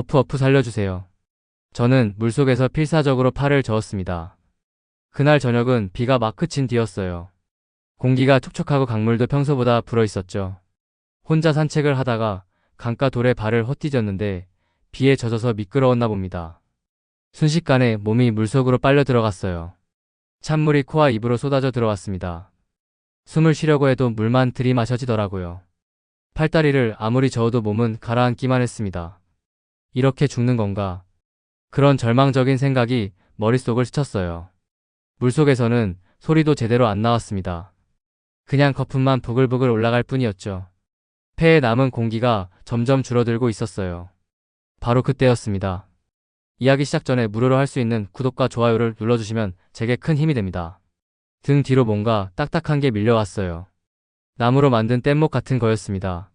어프 살려주세요. 저는 물속에서 필사적으로 팔을 저었습니다. 그날 저녁은 비가 막 그친 뒤였어요. 공기가 촉촉하고 강물도 평소보다 불어 있었죠. 혼자 산책을 하다가 강가 돌에 발을 헛디뎠는데 비에 젖어서 미끄러웠나 봅니다. 순식간에 몸이 물속으로 빨려 들어갔어요. 찬물이 코와 입으로 쏟아져 들어왔습니다. 숨을 쉬려고 해도 물만 들이마셔지더라고요. 팔다리를 아무리 저어도 몸은 가라앉기만 했습니다. 이렇게 죽는 건가? 그런 절망적인 생각이 머릿속을 스쳤어요. 물속에서는 소리도 제대로 안 나왔습니다. 그냥 거품만 부글부글 올라갈 뿐이었죠. 폐에 남은 공기가 점점 줄어들고 있었어요. 바로 그때였습니다. 이야기 시작 전에 무료로 할 수 있는 구독과 좋아요를 눌러주시면 제게 큰 힘이 됩니다. 등 뒤로 뭔가 딱딱한 게 밀려왔어요. 나무로 만든 뗏목 같은 거였습니다.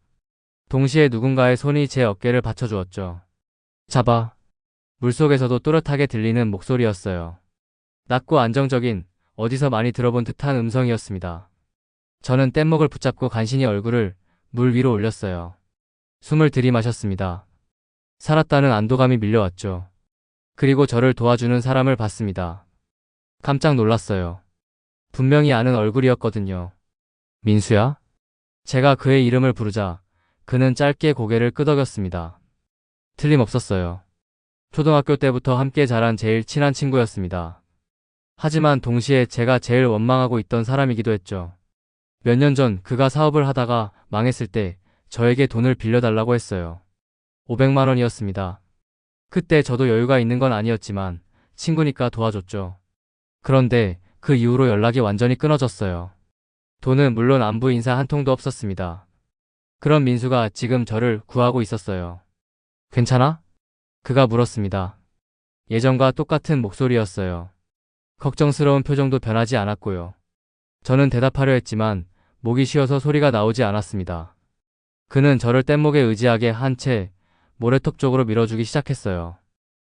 동시에 누군가의 손이 제 어깨를 받쳐주었죠. 잡아. 물속에서도 또렷하게 들리는 목소리였어요. 낮고 안정적인, 어디서 많이 들어본 듯한 음성이었습니다. 저는 뗏목을 붙잡고 간신히 얼굴을 물 위로 올렸어요. 숨을 들이마셨습니다. 살았다는 안도감이 밀려왔죠. 그리고 저를 도와주는 사람을 봤습니다. 깜짝 놀랐어요. 분명히 아는 얼굴이었거든요. 민수야? 제가 그의 이름을 부르자 그는 짧게 고개를 끄덕였습니다. 틀림없었어요. 초등학교 때부터 함께 자란 제일 친한 친구였습니다. 하지만 동시에 제가 제일 원망하고 있던 사람이기도 했죠. 몇 년 전 그가 사업을 하다가 망했을 때 저에게 돈을 빌려달라고 했어요. 500만 원이었습니다. 그때 저도 여유가 있는 건 아니었지만 친구니까 도와줬죠. 그런데 그 이후로 연락이 완전히 끊어졌어요. 돈은 물론 안부 인사 한 통도 없었습니다. 그런 민수가 지금 저를 구하고 있었어요. 괜찮아? 그가 물었습니다. 예전과 똑같은 목소리였어요. 걱정스러운 표정도 변하지 않았고요. 저는 대답하려 했지만 목이 쉬어서 소리가 나오지 않았습니다. 그는 저를 뗏목에 의지하게 한 채 모래톱 쪽으로 밀어주기 시작했어요.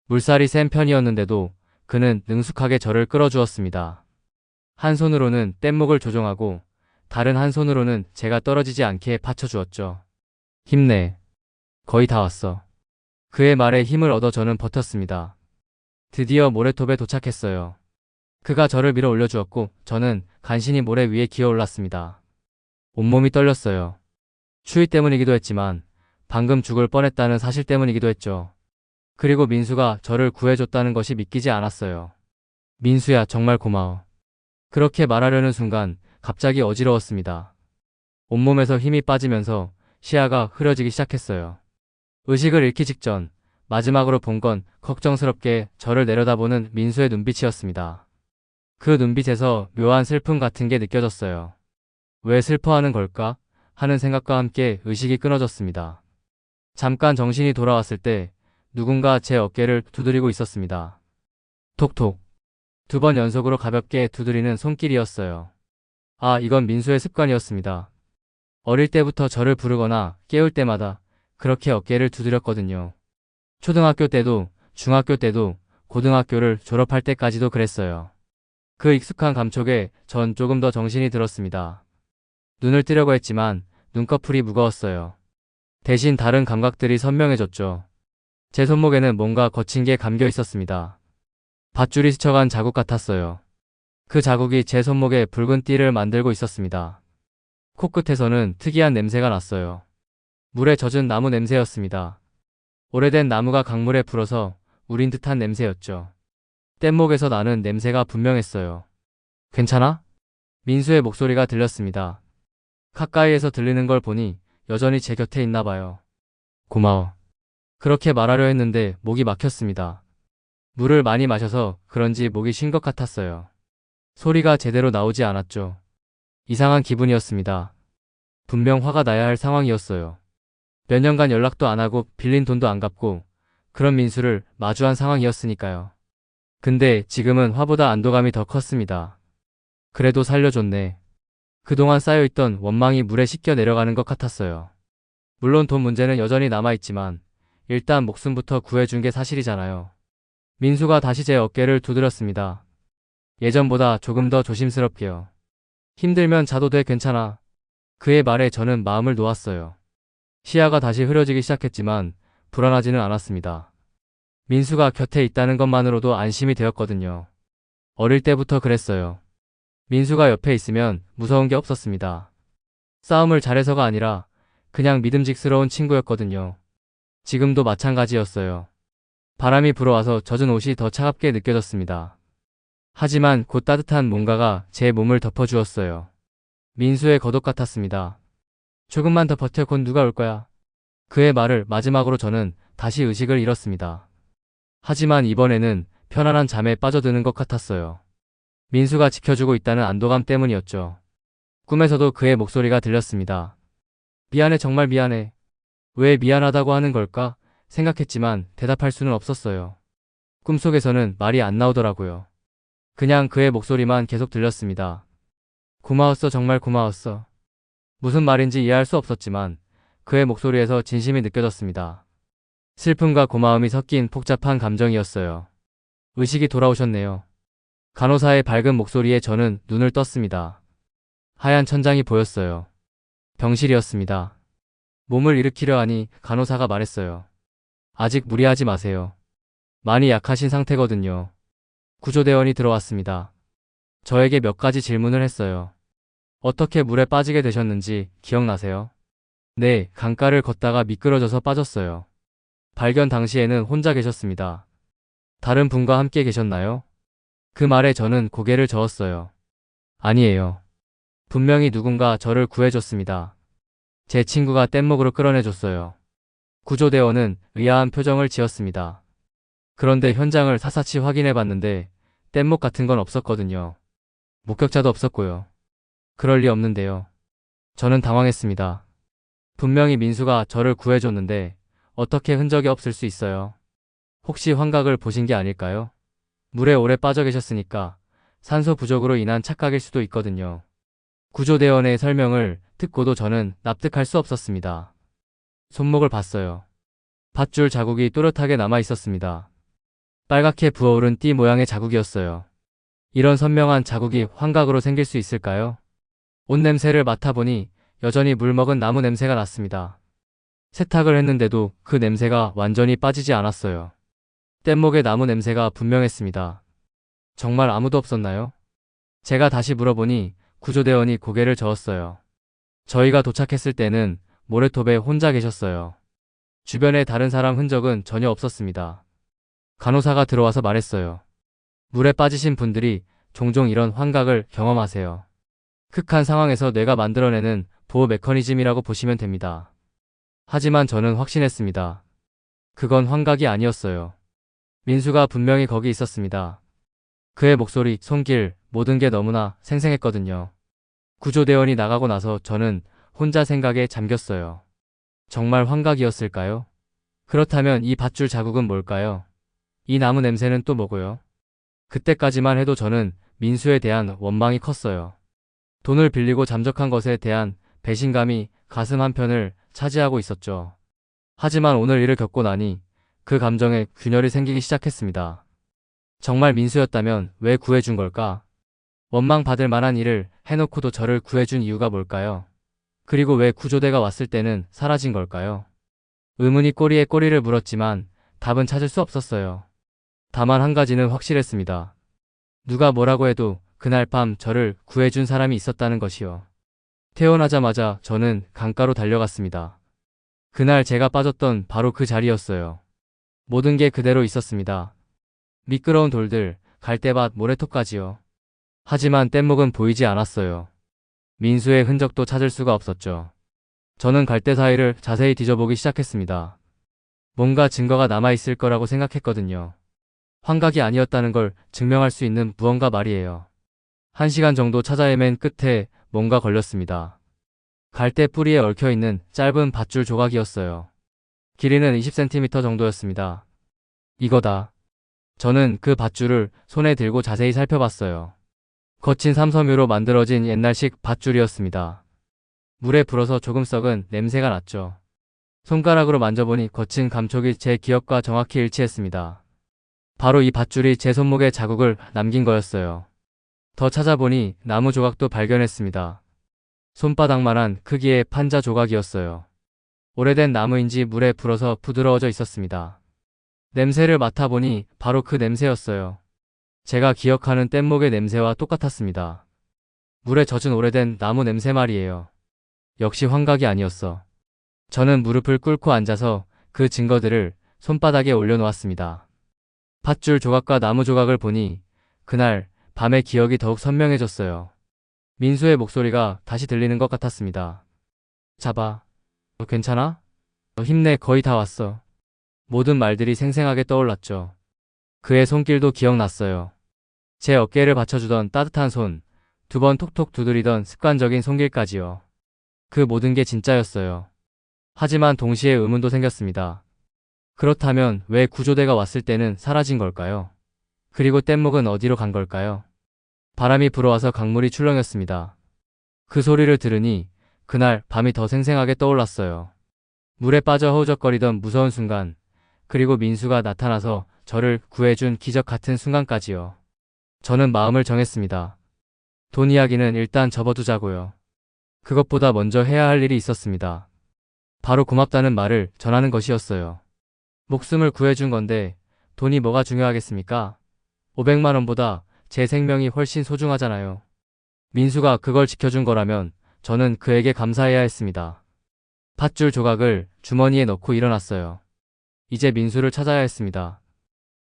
물살이 센 편이었는데도 그는 능숙하게 저를 끌어주었습니다. 한 손으로는 뗏목을 조종하고 다른 한 손으로는 제가 떨어지지 않게 받쳐주었죠. 힘내. 거의 다 왔어. 그의 말에 힘을 얻어 저는 버텼습니다. 드디어 모래톱에 도착했어요. 그가 저를 밀어 올려주었고 저는 간신히 모래 위에 기어 올랐습니다. 온몸이 떨렸어요. 추위 때문이기도 했지만 방금 죽을 뻔했다는 사실 때문이기도 했죠. 그리고 민수가 저를 구해줬다는 것이 믿기지 않았어요. 민수야, 정말 고마워. 그렇게 말하려는 순간 갑자기 어지러웠습니다. 온몸에서 힘이 빠지면서 시야가 흐려지기 시작했어요. 의식을 잃기 직전 마지막으로 본 건 걱정스럽게 저를 내려다보는 민수의 눈빛이었습니다. 그 눈빛에서 묘한 슬픔 같은 게 느껴졌어요. 왜 슬퍼하는 걸까? 하는 생각과 함께 의식이 끊어졌습니다. 잠깐 정신이 돌아왔을 때 누군가 제 어깨를 두드리고 있었습니다. 톡톡. 2번 연속으로 가볍게 두드리는 손길이었어요. 아, 이건 민수의 습관이었습니다. 어릴 때부터 저를 부르거나 깨울 때마다 그렇게 어깨를 두드렸거든요. 초등학교 때도, 중학교 때도, 고등학교를 졸업할 때까지도 그랬어요. 그 익숙한 감촉에 전 조금 더 정신이 들었습니다. 눈을 뜨려고 했지만 눈꺼풀이 무거웠어요. 대신 다른 감각들이 선명해졌죠. 제 손목에는 뭔가 거친 게 감겨 있었습니다. 밧줄이 스쳐간 자국 같았어요. 그 자국이 제 손목에 붉은 띠를 만들고 있었습니다. 코끝에서는 특이한 냄새가 났어요. 물에 젖은 나무 냄새였습니다. 오래된 나무가 강물에 불어서 우린 듯한 냄새였죠. 뗏목에서 나는 냄새가 분명했어요. 괜찮아? 민수의 목소리가 들렸습니다. 가까이에서 들리는 걸 보니 여전히 제 곁에 있나 봐요. 고마워. 그렇게 말하려 했는데 목이 막혔습니다. 물을 많이 마셔서 그런지 목이 쉰 것 같았어요. 소리가 제대로 나오지 않았죠. 이상한 기분이었습니다. 분명 화가 나야 할 상황이었어요. 몇 년간 연락도 안 하고 빌린 돈도 안 갚고 그런 민수를 마주한 상황이었으니까요. 근데 지금은 화보다 안도감이 더 컸습니다. 그래도 살려줬네. 그동안 쌓여있던 원망이 물에 씻겨 내려가는 것 같았어요. 물론 돈 문제는 여전히 남아있지만 일단 목숨부터 구해준 게 사실이잖아요. 민수가 다시 제 어깨를 두드렸습니다. 예전보다 조금 더 조심스럽게요. 힘들면 자도 돼, 괜찮아. 그의 말에 저는 마음을 놓았어요. 시야가 다시 흐려지기 시작했지만 불안하지는 않았습니다. 민수가 곁에 있다는 것만으로도 안심이 되었거든요. 어릴 때부터 그랬어요. 민수가 옆에 있으면 무서운 게 없었습니다. 싸움을 잘해서가 아니라 그냥 믿음직스러운 친구였거든요. 지금도 마찬가지였어요. 바람이 불어와서 젖은 옷이 더 차갑게 느껴졌습니다. 하지만 곧 따뜻한 뭔가가 제 몸을 덮어주었어요. 민수의 겉옷 같았습니다. 조금만 더 버텨, 곧 누가 올 거야. 그의 말을 마지막으로 저는 다시 의식을 잃었습니다. 하지만 이번에는 편안한 잠에 빠져드는 것 같았어요. 민수가 지켜주고 있다는 안도감 때문이었죠. 꿈에서도 그의 목소리가 들렸습니다. 미안해, 정말 미안해. 왜 미안하다고 하는 걸까 생각했지만 대답할 수는 없었어요. 꿈속에서는 말이 안 나오더라고요. 그냥 그의 목소리만 계속 들렸습니다. 고마웠어, 정말 고마웠어. 무슨 말인지 이해할 수 없었지만 그의 목소리에서 진심이 느껴졌습니다. 슬픔과 고마움이 섞인 복잡한 감정이었어요. 의식이 돌아오셨네요. 간호사의 밝은 목소리에 저는 눈을 떴습니다. 하얀 천장이 보였어요. 병실이었습니다. 몸을 일으키려 하니 간호사가 말했어요. 아직 무리하지 마세요. 많이 약하신 상태거든요. 구조대원이 들어왔습니다. 저에게 몇 가지 질문을 했어요. 어떻게 물에 빠지게 되셨는지 기억나세요? 네, 강가를 걷다가 미끄러져서 빠졌어요. 발견 당시에는 혼자 계셨습니다. 다른 분과 함께 계셨나요? 그 말에 저는 고개를 저었어요. 아니에요. 분명히 누군가 저를 구해줬습니다. 제 친구가 뗏목으로 끌어내줬어요. 구조대원은 의아한 표정을 지었습니다. 그런데 현장을 샅샅이 확인해봤는데 뗏목 같은 건 없었거든요. 목격자도 없었고요. 그럴 리 없는데요. 저는 당황했습니다. 분명히 민수가 저를 구해줬는데 어떻게 흔적이 없을 수 있어요? 혹시 환각을 보신 게 아닐까요? 물에 오래 빠져 계셨으니까 산소 부족으로 인한 착각일 수도 있거든요. 구조대원의 설명을 듣고도 저는 납득할 수 없었습니다. 손목을 봤어요. 밧줄 자국이 또렷하게 남아 있었습니다. 빨갛게 부어오른 띠 모양의 자국이었어요. 이런 선명한 자국이 환각으로 생길 수 있을까요? 옷 냄새를 맡아보니 여전히 물 먹은 나무 냄새가 났습니다. 세탁을 했는데도 그 냄새가 완전히 빠지지 않았어요. 뗏목의 나무 냄새가 분명했습니다. 정말 아무도 없었나요? 제가 다시 물어보니 구조대원이 고개를 저었어요. 저희가 도착했을 때는 모래톱에 혼자 계셨어요. 주변에 다른 사람 흔적은 전혀 없었습니다. 간호사가 들어와서 말했어요. 물에 빠지신 분들이 종종 이런 환각을 경험하세요. 극한 상황에서 뇌가 만들어내는 보호 메커니즘이라고 보시면 됩니다. 하지만 저는 확신했습니다. 그건 환각이 아니었어요. 민수가 분명히 거기 있었습니다. 그의 목소리, 손길, 모든 게 너무나 생생했거든요. 구조대원이 나가고 나서 저는 혼자 생각에 잠겼어요. 정말 환각이었을까요? 그렇다면 이 밧줄 자국은 뭘까요? 이 나무 냄새는 또 뭐고요? 그때까지만 해도 저는 민수에 대한 원망이 컸어요. 돈을 빌리고 잠적한 것에 대한 배신감이 가슴 한편을 차지하고 있었죠. 하지만 오늘 일을 겪고 나니 그 감정에 균열이 생기기 시작했습니다. 정말 민수였다면 왜 구해준 걸까? 원망받을 만한 일을 해놓고도 저를 구해준 이유가 뭘까요? 그리고 왜 구조대가 왔을 때는 사라진 걸까요? 의문이 꼬리에 꼬리를 물었지만 답은 찾을 수 없었어요. 다만 한 가지는 확실했습니다. 누가 뭐라고 해도 그날 밤 저를 구해준 사람이 있었다는 것이요. 태어나자마자 저는 강가로 달려갔습니다. 그날 제가 빠졌던 바로 그 자리였어요. 모든 게 그대로 있었습니다. 미끄러운 돌들, 갈대밭, 모래톱까지요. 하지만 뗏목은 보이지 않았어요. 민수의 흔적도 찾을 수가 없었죠. 저는 갈대 사이를 자세히 뒤져보기 시작했습니다. 뭔가 증거가 남아있을 거라고 생각했거든요. 환각이 아니었다는 걸 증명할 수 있는 무언가 말이에요. 1시간 정도 찾아 헤맨 끝에 뭔가 걸렸습니다. 갈대 뿌리에 얽혀있는 짧은 밧줄 조각이었어요. 길이는 20cm 정도였습니다. 이거다. 저는 그 밧줄을 손에 들고 자세히 살펴봤어요. 거친 삼섬유로 만들어진 옛날식 밧줄이었습니다. 물에 불어서 조금 썩은 냄새가 났죠. 손가락으로 만져보니 거친 감촉이 제 기억과 정확히 일치했습니다. 바로 이 밧줄이 제 손목에 자국을 남긴 거였어요. 더 찾아보니 나무 조각도 발견했습니다. 손바닥만한 크기의 판자 조각이었어요. 오래된 나무인지 물에 불어서 부드러워져 있었습니다. 냄새를 맡아보니 바로 그 냄새였어요. 제가 기억하는 뗏목의 냄새와 똑같았습니다. 물에 젖은 오래된 나무 냄새 말이에요. 역시 환각이 아니었어. 저는 무릎을 꿇고 앉아서 그 증거들을 손바닥에 올려놓았습니다. 밧줄 조각과 나무 조각을 보니 그날 밤의 기억이 더욱 선명해졌어요. 민수의 목소리가 다시 들리는 것 같았습니다. 잡아. 너 괜찮아? 너 힘내. 거의 다 왔어. 모든 말들이 생생하게 떠올랐죠. 그의 손길도 기억났어요. 제 어깨를 받쳐주던 따뜻한 손, 두 번 톡톡 두드리던 습관적인 손길까지요. 그 모든 게 진짜였어요. 하지만 동시에 의문도 생겼습니다. 그렇다면 왜 구조대가 왔을 때는 사라진 걸까요? 그리고 뗏목은 어디로 간 걸까요? 바람이 불어와서 강물이 출렁였습니다. 그 소리를 들으니 그날 밤이 더 생생하게 떠올랐어요. 물에 빠져 허우적거리던 무서운 순간, 그리고 민수가 나타나서 저를 구해준 기적 같은 순간까지요. 저는 마음을 정했습니다. 돈 이야기는 일단 접어두자고요. 그것보다 먼저 해야 할 일이 있었습니다. 바로 고맙다는 말을 전하는 것이었어요. 목숨을 구해준 건데 돈이 뭐가 중요하겠습니까? 500만 원보다 제 생명이 훨씬 소중하잖아요. 민수가 그걸 지켜준 거라면 저는 그에게 감사해야 했습니다. 밧줄 조각을 주머니에 넣고 일어났어요. 이제 민수를 찾아야 했습니다.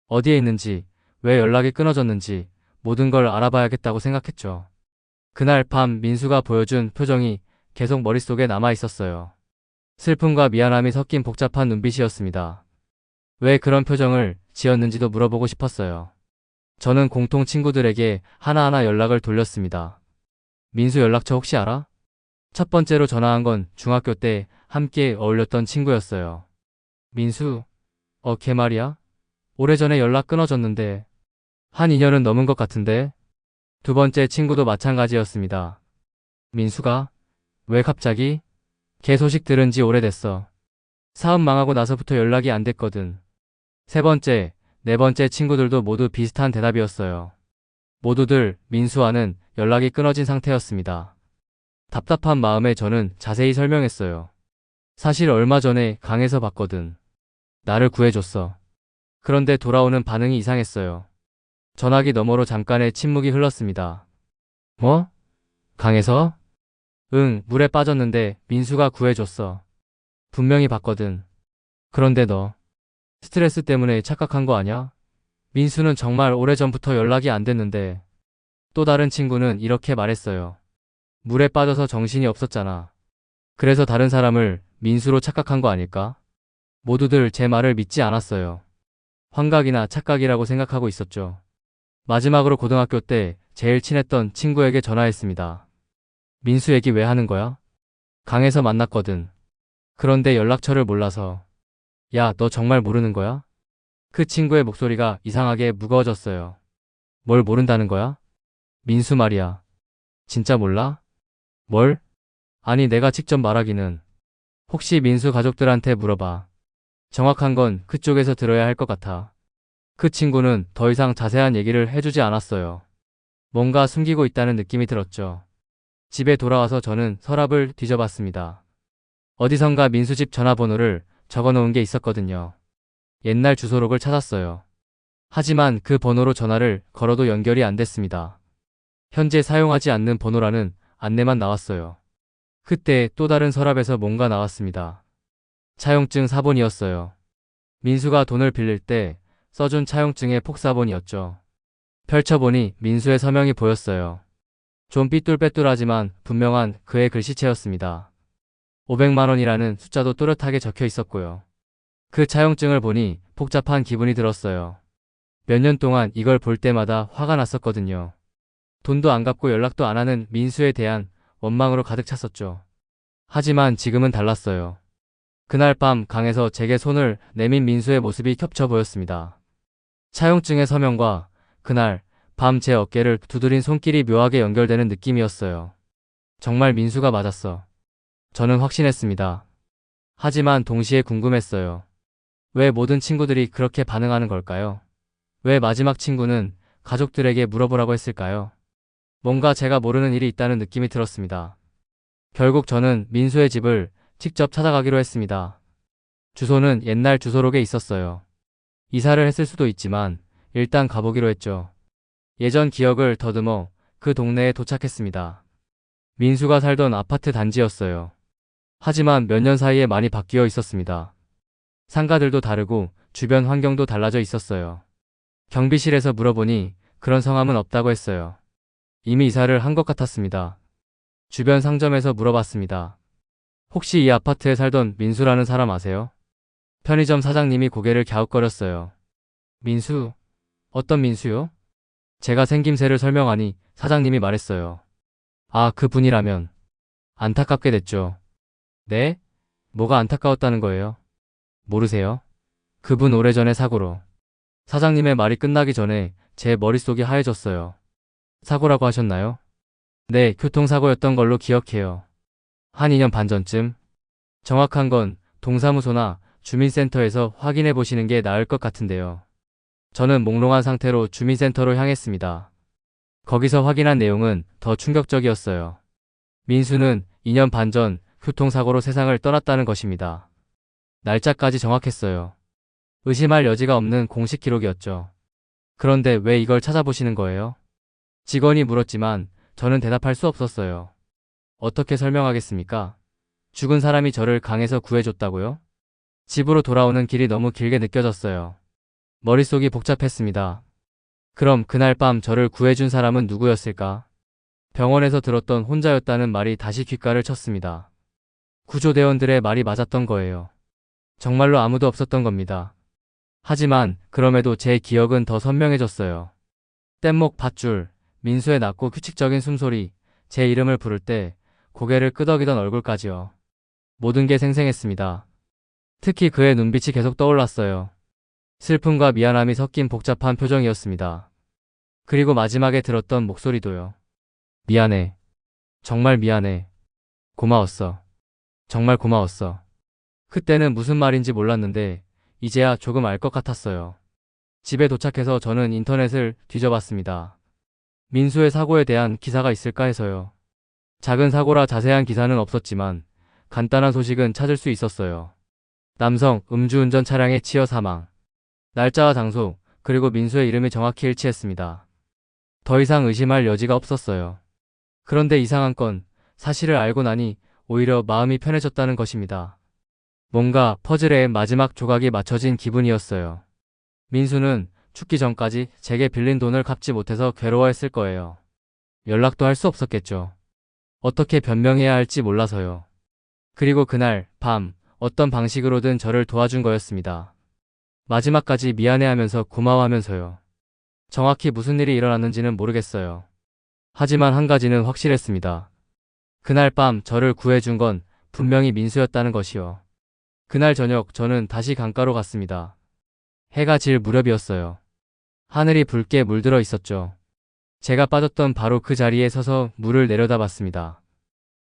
어디에 있는지, 왜 연락이 끊어졌는지 모든 걸 알아봐야겠다고 생각했죠. 그날 밤 민수가 보여준 표정이 계속 머릿속에 남아 있었어요. 슬픔과 미안함이 섞인 복잡한 눈빛이었습니다. 왜 그런 표정을 지었는지도 물어보고 싶었어요. 저는 공통 친구들에게 하나하나 연락을 돌렸습니다. 민수 연락처 혹시 알아? 첫 번째로 전화한 건 중학교 때 함께 어울렸던 친구였어요. 민수, 걔 말이야? 오래전에 연락 끊어졌는데 한 2년은 넘은 것 같은데? 두 번째 친구도 마찬가지였습니다. 민수가? 왜 갑자기? 걔 소식 들은 지 오래됐어. 사업 망하고 나서부터 연락이 안 됐거든. 세 번째, 네 번째 친구들도 모두 비슷한 대답이었어요. 모두들 민수와는 연락이 끊어진 상태였습니다. 답답한 마음에 저는 자세히 설명했어요. 사실 얼마 전에 강에서 봤거든. 나를 구해줬어. 그런데 돌아오는 반응이 이상했어요. 전화기 너머로 잠깐의 침묵이 흘렀습니다. 뭐? 강에서? 응, 물에 빠졌는데 민수가 구해줬어. 분명히 봤거든. 그런데 너 스트레스 때문에 착각한 거 아냐? 민수는 정말 오래전부터 연락이 안 됐는데 또 다른 친구는 이렇게 말했어요. 물에 빠져서 정신이 없었잖아. 그래서 다른 사람을 민수로 착각한 거 아닐까? 모두들 제 말을 믿지 않았어요. 환각이나 착각이라고 생각하고 있었죠. 마지막으로 고등학교 때 제일 친했던 친구에게 전화했습니다. 민수 얘기 왜 하는 거야? 강에서 만났거든. 그런데 연락처를 몰라서. 야, 너 정말 모르는 거야? 그 친구의 목소리가 이상하게 무거워졌어요. 뭘 모른다는 거야? 민수 말이야. 진짜 몰라? 뭘? 아니, 내가 직접 말하기는. 혹시 민수 가족들한테 물어봐. 정확한 건 그쪽에서 들어야 할 것 같아. 그 친구는 더 이상 자세한 얘기를 해주지 않았어요. 뭔가 숨기고 있다는 느낌이 들었죠. 집에 돌아와서 저는 서랍을 뒤져봤습니다. 어디선가 민수 집 전화번호를 적어놓은 게 있었거든요. 옛날 주소록을 찾았어요. 하지만 그 번호로 전화를 걸어도 연결이 안 됐습니다. 현재 사용하지 않는 번호라는 안내만 나왔어요. 그때 또 다른 서랍에서 뭔가 나왔습니다. 차용증 사본이었어요. 민수가 돈을 빌릴 때 써준 차용증의 폭사본이었죠. 펼쳐보니 민수의 서명이 보였어요. 좀 삐뚤빼뚤하지만 분명한 그의 글씨체였습니다. 500만 원이라는 숫자도 또렷하게 적혀 있었고요. 그 차용증을 보니 복잡한 기분이 들었어요. 몇 년 동안 이걸 볼 때마다 화가 났었거든요. 돈도 안 갚고 연락도 안 하는 민수에 대한 원망으로 가득 찼었죠. 하지만 지금은 달랐어요. 그날 밤 강에서 제게 손을 내민 민수의 모습이 겹쳐 보였습니다. 차용증의 서명과 그날 밤 제 어깨를 두드린 손길이 묘하게 연결되는 느낌이었어요. 정말 민수가 맞았어. 저는 확신했습니다. 하지만 동시에 궁금했어요. 왜 모든 친구들이 그렇게 반응하는 걸까요? 왜 마지막 친구는 가족들에게 물어보라고 했을까요? 뭔가 제가 모르는 일이 있다는 느낌이 들었습니다. 결국 저는 민수의 집을 직접 찾아가기로 했습니다. 주소는 옛날 주소록에 있었어요. 이사를 했을 수도 있지만 일단 가보기로 했죠. 예전 기억을 더듬어 그 동네에 도착했습니다. 민수가 살던 아파트 단지였어요. 하지만 몇 년 사이에 많이 바뀌어 있었습니다. 상가들도 다르고 주변 환경도 달라져 있었어요. 경비실에서 물어보니 그런 성함은 없다고 했어요. 이미 이사를 한 것 같았습니다. 주변 상점에서 물어봤습니다. 혹시 이 아파트에 살던 민수라는 사람 아세요? 편의점 사장님이 고개를 갸웃거렸어요. 민수? 어떤 민수요? 제가 생김새를 설명하니 사장님이 말했어요. 아, 그분이라면. 안타깝게 됐죠. 네? 뭐가 안타까웠다는 거예요? 모르세요? 그분 오래전에 사고로. 사장님의 말이 끝나기 전에 제 머릿속이 하얘졌어요. 사고라고 하셨나요? 네, 교통사고였던 걸로 기억해요. 한 2년 반 전쯤. 정확한 건 동사무소나 주민센터에서 확인해 보시는 게 나을 것 같은데요. 저는 몽롱한 상태로 주민센터로 향했습니다. 거기서 확인한 내용은 더 충격적이었어요. 민수는 2년 반 전 교통사고로 세상을 떠났다는 것입니다. 날짜까지 정확했어요. 의심할 여지가 없는 공식 기록이었죠. 그런데 왜 이걸 찾아보시는 거예요? 직원이 물었지만 저는 대답할 수 없었어요. 어떻게 설명하겠습니까? 죽은 사람이 저를 강에서 구해줬다고요? 집으로 돌아오는 길이 너무 길게 느껴졌어요. 머릿속이 복잡했습니다. 그럼 그날 밤 저를 구해준 사람은 누구였을까? 병원에서 들었던 혼자였다는 말이 다시 귓가를 쳤습니다. 구조대원들의 말이 맞았던 거예요. 정말로 아무도 없었던 겁니다. 하지만 그럼에도 제 기억은 더 선명해졌어요. 뗏목 밧줄, 민수의 낮고 규칙적인 숨소리, 제 이름을 부를 때 고개를 끄덕이던 얼굴까지요. 모든 게 생생했습니다. 특히 그의 눈빛이 계속 떠올랐어요. 슬픔과 미안함이 섞인 복잡한 표정이었습니다. 그리고 마지막에 들었던 목소리도요. 미안해. 정말 미안해. 고마웠어. 정말 고마웠어. 그때는 무슨 말인지 몰랐는데 이제야 조금 알 것 같았어요. 집에 도착해서 저는 인터넷을 뒤져봤습니다. 민수의 사고에 대한 기사가 있을까 해서요. 작은 사고라 자세한 기사는 없었지만 간단한 소식은 찾을 수 있었어요. 남성 음주운전 차량에 치여 사망. 날짜와 장소, 그리고 민수의 이름이 정확히 일치했습니다. 더 이상 의심할 여지가 없었어요. 그런데 이상한 건 사실을 알고 나니 오히려 마음이 편해졌다는 것입니다. 뭔가 퍼즐의 마지막 조각이 맞춰진 기분이었어요. 민수는 죽기 전까지 제게 빌린 돈을 갚지 못해서 괴로워했을 거예요. 연락도 할 수 없었겠죠. 어떻게 변명해야 할지 몰라서요. 그리고 그날 밤 어떤 방식으로든 저를 도와준 거였습니다. 마지막까지 미안해하면서 고마워하면서요. 정확히 무슨 일이 일어났는지는 모르겠어요. 하지만 한 가지는 확실했습니다. 그날 밤 저를 구해준 건 분명히 민수였다는 것이요. 그날 저녁 저는 다시 강가로 갔습니다. 해가 질 무렵이었어요. 하늘이 붉게 물들어 있었죠. 제가 빠졌던 바로 그 자리에 서서 물을 내려다봤습니다.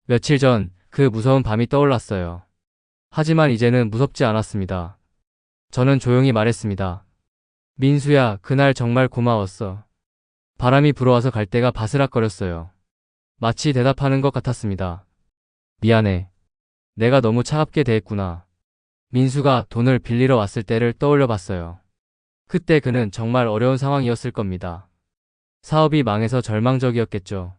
며칠 전 그 무서운 밤이 떠올랐어요. 하지만 이제는 무섭지 않았습니다. 저는 조용히 말했습니다. 민수야, 그날 정말 고마웠어. 바람이 불어와서 갈대가 바스락거렸어요. 마치 대답하는 것 같았습니다. 미안해. 내가 너무 차갑게 대했구나. 민수가 돈을 빌리러 왔을 때를 떠올려 봤어요. 그때 그는 정말 어려운 상황이었을 겁니다. 사업이 망해서 절망적이었겠죠.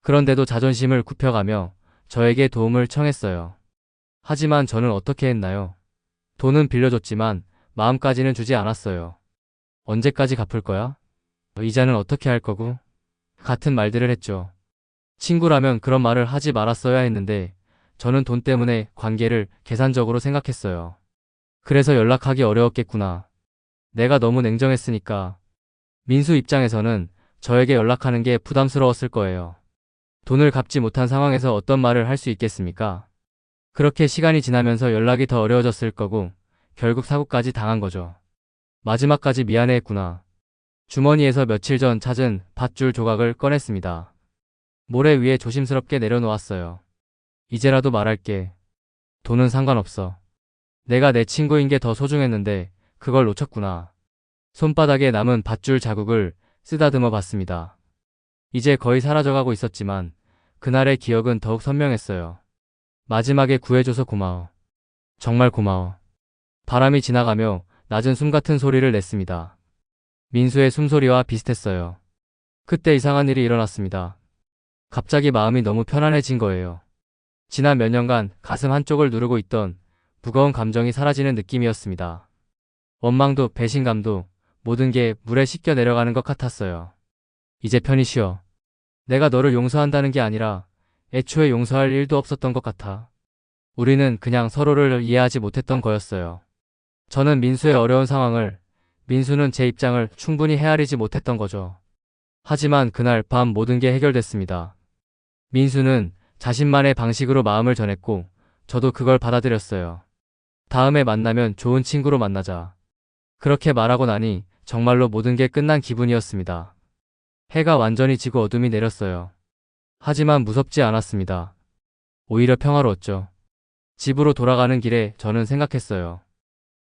그런데도 자존심을 굽혀가며 저에게 도움을 청했어요. 하지만 저는 어떻게 했나요? 돈은 빌려줬지만 마음까지는 주지 않았어요. 언제까지 갚을 거야? 이자는 어떻게 할 거고? 같은 말들을 했죠. 친구라면 그런 말을 하지 말았어야 했는데 저는 돈 때문에 관계를 계산적으로 생각했어요. 그래서 연락하기 어려웠겠구나. 내가 너무 냉정했으니까. 민수 입장에서는 저에게 연락하는 게 부담스러웠을 거예요. 돈을 갚지 못한 상황에서 어떤 말을 할 수 있겠습니까? 그렇게 시간이 지나면서 연락이 더 어려워졌을 거고 결국 사고까지 당한 거죠. 마지막까지 미안해했구나. 주머니에서 며칠 전 찾은 밧줄 조각을 꺼냈습니다. 모래 위에 조심스럽게 내려놓았어요. 이제라도 말할게. 돈은 상관없어. 내가 내 친구인 게 더 소중했는데 그걸 놓쳤구나. 손바닥에 남은 밧줄 자국을 쓰다듬어 봤습니다. 이제 거의 사라져가고 있었지만 그날의 기억은 더욱 선명했어요. 마지막에 구해줘서 고마워. 정말 고마워. 바람이 지나가며 낮은 숨 같은 소리를 냈습니다. 민수의 숨소리와 비슷했어요. 그때 이상한 일이 일어났습니다. 갑자기 마음이 너무 편안해진 거예요. 지난 몇 년간 가슴 한쪽을 누르고 있던 무거운 감정이 사라지는 느낌이었습니다. 원망도 배신감도 모든 게 물에 씻겨 내려가는 것 같았어요. 이제 편히 쉬어. 내가 너를 용서한다는 게 아니라 애초에 용서할 일도 없었던 것 같아. 우리는 그냥 서로를 이해하지 못했던 거였어요. 저는 민수의 어려운 상황을, 민수는 제 입장을 충분히 헤아리지 못했던 거죠. 하지만 그날 밤 모든 게 해결됐습니다. 민수는 자신만의 방식으로 마음을 전했고, 저도 그걸 받아들였어요. 다음에 만나면 좋은 친구로 만나자. 그렇게 말하고 나니 정말로 모든 게 끝난 기분이었습니다. 해가 완전히 지고 어둠이 내렸어요. 하지만 무섭지 않았습니다. 오히려 평화로웠죠. 집으로 돌아가는 길에 저는 생각했어요.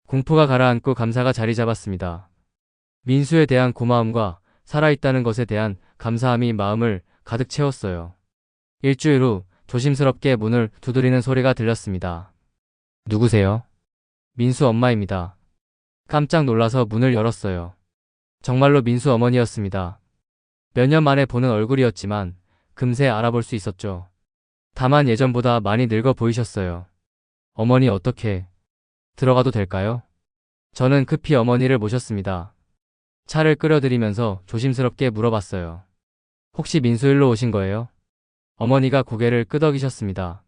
공포가 가라앉고 감사가 자리 잡았습니다. 민수에 대한 고마움과 살아있다는 것에 대한 감사함이 마음을 가득 채웠어요. 일주일 후 조심스럽게 문을 두드리는 소리가 들렸습니다. 누구세요? 민수 엄마입니다. 깜짝 놀라서 문을 열었어요. 정말로 민수 어머니였습니다. 몇 년 만에 보는 얼굴이었지만 금세 알아볼 수 있었죠. 다만 예전보다 많이 늙어 보이셨어요. 어머니 어떻게 들어가도 될까요? 저는 급히 어머니를 모셨습니다. 차를 끓여드리면서 조심스럽게 물어봤어요. 혹시 민수 일로 오신 거예요? 어머니가 고개를 끄덕이셨습니다.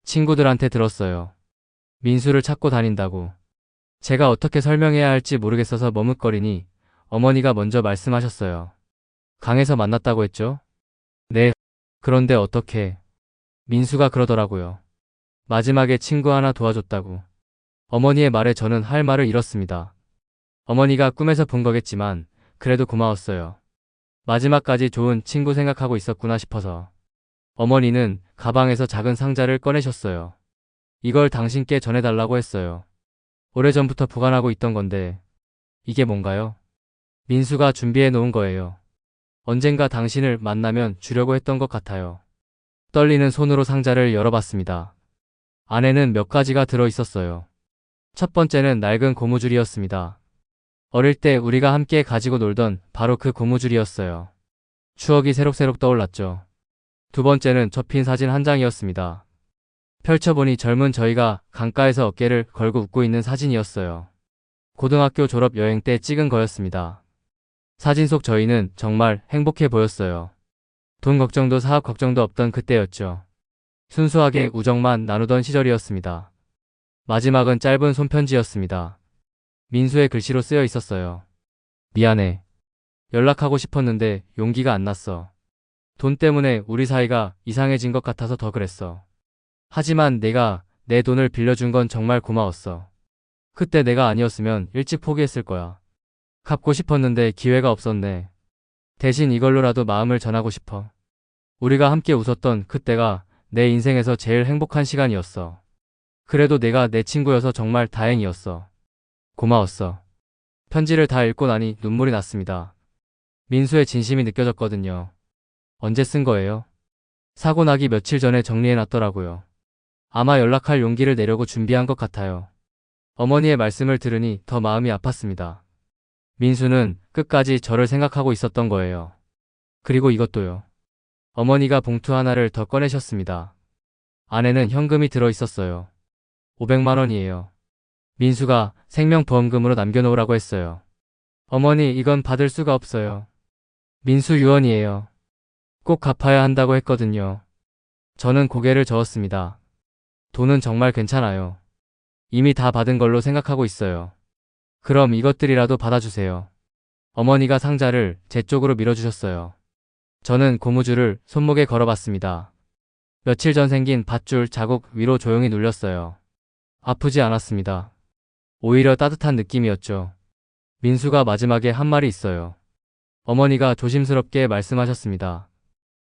친구들한테 들었어요. 민수를 찾고 다닌다고. 제가 어떻게 설명해야 할지 모르겠어서 머뭇거리니 어머니가 먼저 말씀하셨어요. 강에서 만났다고 했죠? 네. 그런데 어떻게? 민수가 그러더라고요. 마지막에 친구 하나 도와줬다고. 어머니의 말에 저는 할 말을 잃었습니다. 어머니가 꿈에서 본 거겠지만 그래도 고마웠어요. 마지막까지 좋은 친구 생각하고 있었구나 싶어서. 어머니는 가방에서 작은 상자를 꺼내셨어요. 이걸 당신께 전해달라고 했어요. 오래전부터 보관하고 있던 건데 이게 뭔가요? 민수가 준비해 놓은 거예요. 언젠가 당신을 만나면 주려고 했던 것 같아요. 떨리는 손으로 상자를 열어봤습니다. 안에는 몇 가지가 들어 있었어요. 첫 번째는 낡은 고무줄이었습니다. 어릴 때 우리가 함께 가지고 놀던 바로 그 고무줄이었어요. 추억이 새록새록 떠올랐죠. 두 번째는 접힌 사진 한 장이었습니다. 펼쳐보니 젊은 저희가 강가에서 어깨를 걸고 웃고 있는 사진이었어요. 고등학교 졸업 여행 때 찍은 거였습니다. 사진 속 저희는 정말 행복해 보였어요. 돈 걱정도 사업 걱정도 없던 그때였죠. 순수하게 우정만 나누던 시절이었습니다. 마지막은 짧은 손편지였습니다. 민수의 글씨로 쓰여 있었어요. 미안해. 연락하고 싶었는데 용기가 안 났어. 돈 때문에 우리 사이가 이상해진 것 같아서 더 그랬어. 하지만 내가 내 돈을 빌려준 건 정말 고마웠어. 그때 내가 아니었으면 일찍 포기했을 거야. 갚고 싶었는데 기회가 없었네. 대신 이걸로라도 마음을 전하고 싶어. 우리가 함께 웃었던 그때가 내 인생에서 제일 행복한 시간이었어. 그래도 내가 내 친구여서 정말 다행이었어. 고마웠어. 편지를 다 읽고 나니 눈물이 났습니다. 민수의 진심이 느껴졌거든요. 언제 쓴 거예요? 사고 나기 며칠 전에 정리해놨더라고요. 아마 연락할 용기를 내려고 준비한 것 같아요. 어머니의 말씀을 들으니 더 마음이 아팠습니다. 민수는 끝까지 저를 생각하고 있었던 거예요. 그리고 이것도요. 어머니가 봉투 하나를 더 꺼내셨습니다. 안에는 현금이 들어 있었어요. 500만 원이에요. 민수가 생명보험금으로 남겨놓으라고 했어요. 어머니, 이건 받을 수가 없어요. 민수 유언이에요. 꼭 갚아야 한다고 했거든요. 저는 고개를 저었습니다. 돈은 정말 괜찮아요. 이미 다 받은 걸로 생각하고 있어요. 그럼 이것들이라도 받아주세요. 어머니가 상자를 제 쪽으로 밀어주셨어요. 저는 고무줄을 손목에 걸어봤습니다. 며칠 전 생긴 밧줄 자국 위로 조용히 눌렸어요. 아프지 않았습니다. 오히려 따뜻한 느낌이었죠. 민수가 마지막에 한 말이 있어요. 어머니가 조심스럽게 말씀하셨습니다.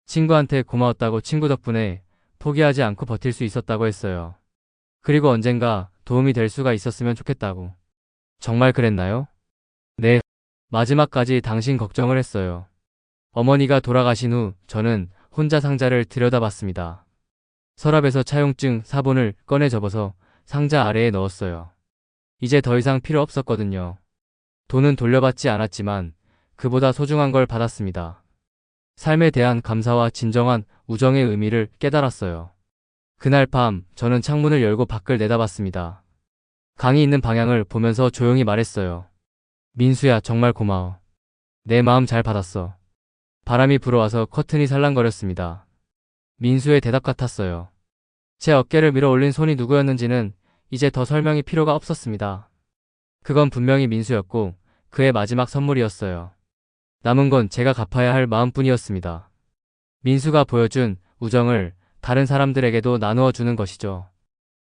친구한테 고마웠다고 친구 덕분에 포기하지 않고 버틸 수 있었다고 했어요. 그리고 언젠가 도움이 될 수가 있었으면 좋겠다고. 정말 그랬나요? 네. 마지막까지 당신 걱정을 했어요. 어머니가 돌아가신 후 저는 혼자 상자를 들여다봤습니다. 서랍에서 차용증 사본을 꺼내 접어서 상자 아래에 넣었어요. 이제 더 이상 필요 없었거든요. 돈은 돌려받지 않았지만 그보다 소중한 걸 받았습니다. 삶에 대한 감사와 진정한 우정의 의미를 깨달았어요. 그날 밤 저는 창문을 열고 밖을 내다봤습니다. 강이 있는 방향을 보면서 조용히 말했어요. 민수야, 정말 고마워. 내 마음 잘 받았어. 바람이 불어와서 커튼이 살랑거렸습니다. 민수의 대답 같았어요. 제 어깨를 밀어 올린 손이 누구였는지는 이제 더 설명이 필요가 없었습니다. 그건 분명히 민수였고 그의 마지막 선물이었어요. 남은 건 제가 갚아야 할 마음뿐이었습니다. 민수가 보여준 우정을 다른 사람들에게도 나누어 주는 것이죠.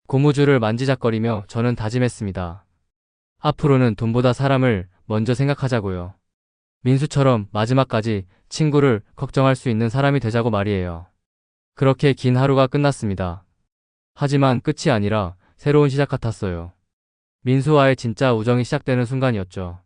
고무줄을 만지작거리며 저는 다짐했습니다. 앞으로는 돈보다 사람을 먼저 생각하자고요. 민수처럼 마지막까지 친구를 걱정할 수 있는 사람이 되자고 말이에요. 그렇게 긴 하루가 끝났습니다. 하지만 끝이 아니라 새로운 시작 같았어요. 민수와의 진짜 우정이 시작되는 순간이었죠.